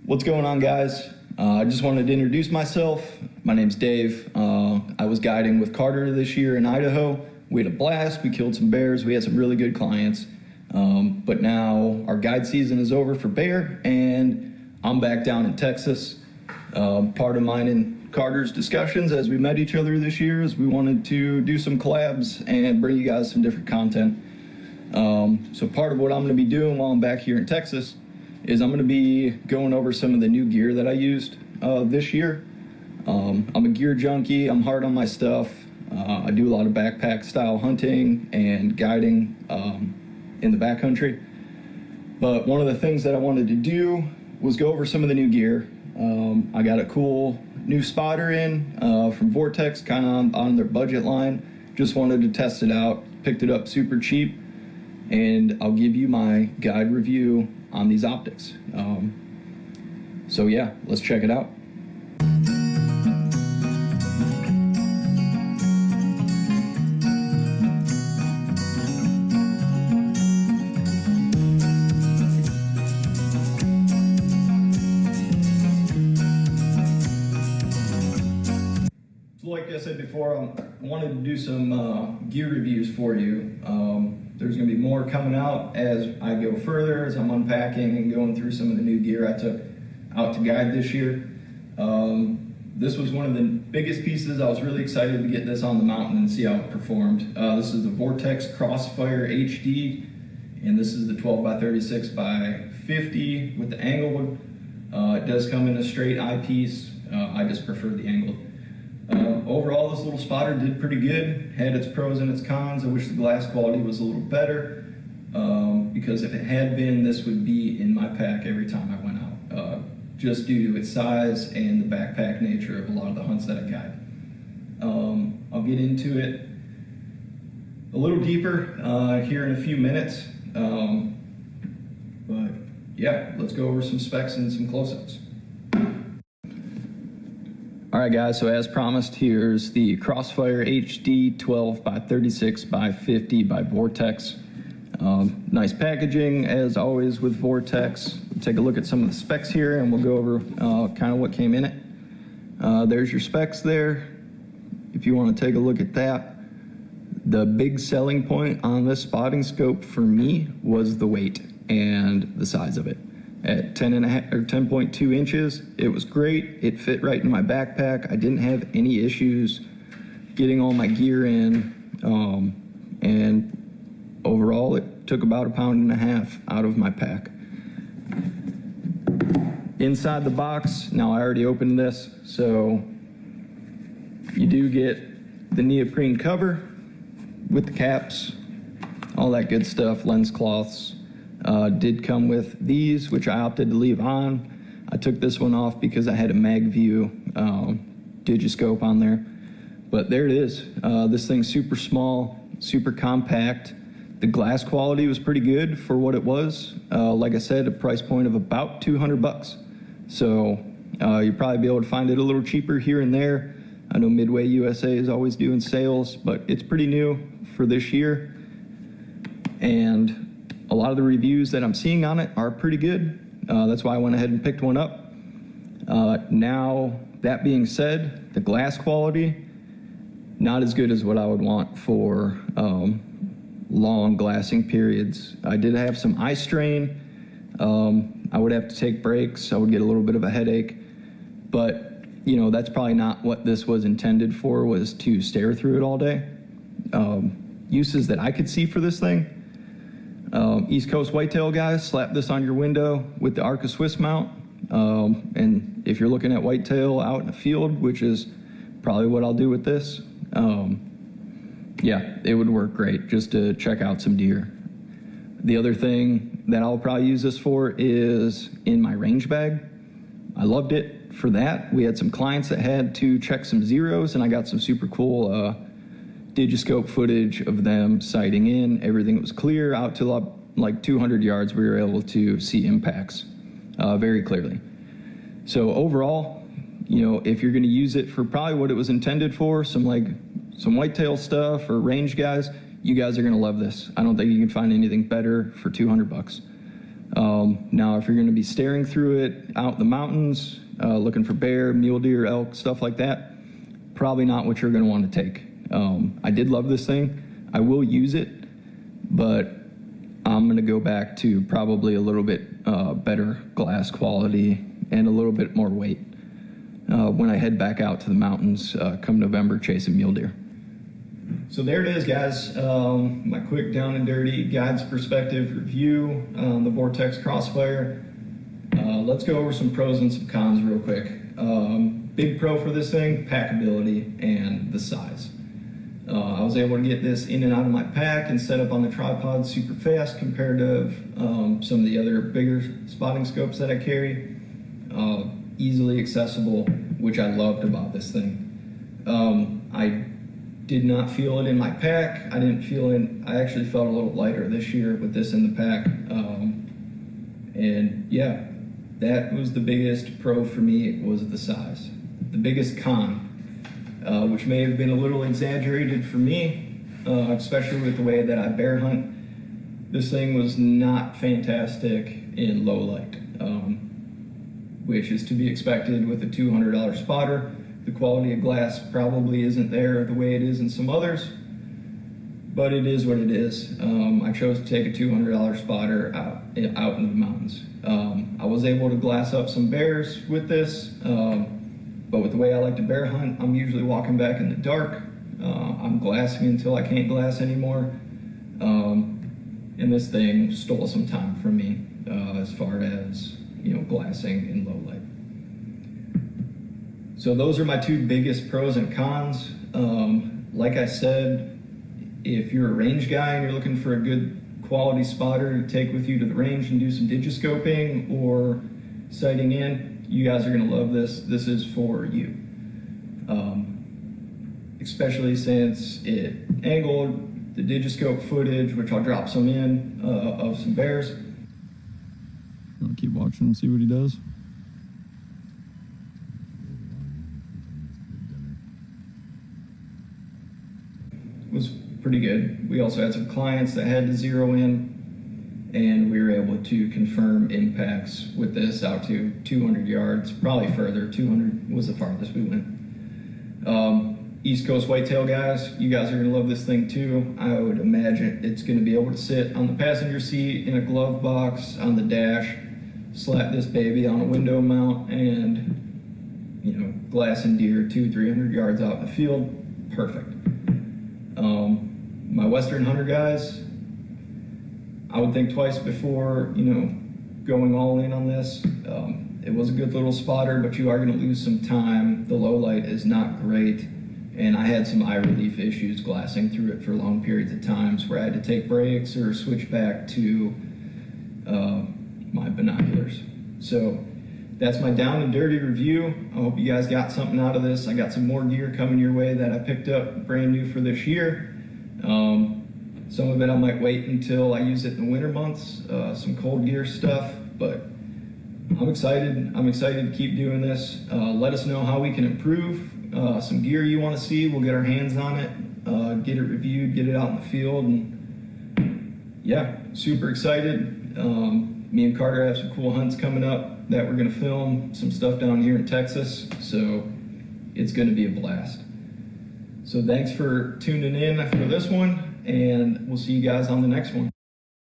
What's going on, guys? I just wanted to introduce myself. My name's Dave. I was guiding with Carter this year in Idaho. We had a blast. We killed some bears. We had some really good clients. But now our guide season is over for bear, and I'm back down in Texas. Part of mine and Carter's discussions as we met each other this year is we wanted to do some collabs and bring you guys some different content. So part of what I'm going to be doing while I'm back here in Texas is I'm going to be going over some of the new gear that I used this year. I'm a gear junkie. I'm hard on my stuff. I do a lot of backpack style hunting and guiding in the backcountry. But one of the things that I wanted to do was go over some of the new gear. I got a cool new spotter in from Vortex, kind of on their budget line. Just wanted to test it out. Picked it up super cheap, and I'll give you my guide review on these optics. So yeah, let's check it out. Like I said before, I wanted to do some gear reviews for you. There's going to be more coming out as I go further, as I'm unpacking and going through some of the new gear I took out to guide this year. This was one of the biggest pieces. I was really excited to get this on the mountain and see how it performed. This is the Vortex Crossfire HD, and this is the 12x36x50 with the angled. It does come in a straight eyepiece. I just prefer the angled. Overall, this little spotter did pretty good. Had its pros and its cons. I wish the glass quality was a little better, because if it had been, this would be in my pack every time I went out, just due to its size and the backpack nature of a lot of the hunts that I guide. I'll get into it a little deeper here in a few minutes, but yeah, let's go over some specs and some close-ups. All right, guys, so as promised, here's the Crossfire HD 12x36x50 by Vortex. Nice packaging, as always, with Vortex. Take a look at some of the specs here, and we'll go over kind of what came in it. There's your specs there, if you want to take a look at that. The big selling point on this spotting scope for me was the weight and the size of it. At 10.2 inches, it was great. It fit right in my backpack. I didn't have any issues getting all my gear in, and overall, it took about 1.5 pounds out of my pack. Inside the box, now I already opened this, so you do get the neoprene cover with the caps, all that good stuff, lens cloths. Did come with these, which I opted to leave on. I took this one off because I had a MagView digiscope on there. But there it is. This thing's super small, super compact. The glass quality was pretty good for what it was. Like I said, a price point of about $200. So you'll probably be able to find it a little cheaper here and there. I know Midway USA is always doing sales, but it's pretty new for this year. And a lot of the reviews that I'm seeing on it are pretty good. That's why I went ahead and picked one up. Now, that being said, the glass quality, not as good as what I would want for long glassing periods. I did have some eye strain. I would have to take breaks. I would get a little bit of a headache. But, you know, that's probably not what this was intended for, was to stare through it all day. Uses that I could see for this thing. East Coast whitetail guys, slap this on your window with the Arca Swiss mount. And if you're looking at whitetail out in the field, which is probably what I'll do with this, yeah, it would work great just to check out some deer. The other thing that I'll probably use this for is in my range bag. I loved it for that. We had some clients that had to check some zeros, and I got some super cool digiscope footage of them sighting in. Everything was clear out to like 200 yards. We were able to see impacts very clearly. So overall, you know, if you're going to use it for probably what it was intended for, some whitetail stuff or range guys, you guys are going to love this. I don't think you can find anything better for $200. Now, if you're going to be staring through it out in the mountains, looking for bear, mule deer, elk, stuff like that, probably not what you're going to want to take. I did love this thing. I will use it, but I'm going to go back to probably a little bit better glass quality and a little bit more weight when I head back out to the mountains come November chasing mule deer. So there it is, guys. My quick down and dirty guide's perspective review on the Vortex Crossfire. Let's go over some pros and some cons real quick. Big pro for this thing, packability and the size. I was able to get this in and out of my pack and set up on the tripod super fast compared to some of the other bigger spotting scopes that I carry. Easily accessible, which I loved about this thing. I did not feel it in my pack. I actually felt a little lighter this year with this in the pack. And yeah, that was the biggest pro for me, was the size. The biggest con, which may have been a little exaggerated for me, especially with the way that I bear hunt. This thing was not fantastic in low light, which is to be expected with a $200 spotter. The quality of glass probably isn't there the way it is in some others, but it is what it is. I chose to take a $200 spotter out in the mountains. I was able to glass up some bears with this, but with the way I like to bear hunt, I'm usually walking back in the dark. I'm glassing until I can't glass anymore. And this thing stole some time from me as far as, glassing in low light. So those are my two biggest pros and cons. Like I said, if you're a range guy and you're looking for a good quality spotter to take with you to the range and do some digiscoping or sighting in, you guys are gonna love this. This is for you. Especially since it angled the digiscope footage, which I'll drop some in, of some bears. You wanna keep watching and see what he does? Was pretty good. We also had some clients that had to zero in, and we were able to confirm impacts with this out to 200 yards, probably further. 200 was the farthest we went. East Coast whitetail guys, you guys are gonna love this thing too. I would imagine it's gonna be able to sit on the passenger seat, in a glove box, on the dash, slap this baby on a window mount, and glassing deer 200-300 yards out in the field. Perfect. My Western hunter guys, I would think twice before, going all in on this. It was a good little spotter, but you are going to lose some time. The low light is not great, and I had some eye relief issues glassing through it for long periods of times where I had to take breaks or switch back to my binoculars. So that's my down and dirty review. I hope you guys got something out of this. I got some more gear coming your way that I picked up brand new for this year. Some of it I might wait until I use it in the winter months, some cold gear stuff, but I'm excited. I'm excited to keep doing this. Let us know how we can improve. Some gear you want to see, we'll get our hands on it, get it reviewed, get it out in the field, and yeah, super excited. Me and Carter have some cool hunts coming up that we're going to film, some stuff down here in Texas, so it's going to be a blast. So thanks for tuning in for this one, and we'll see you guys on the next one.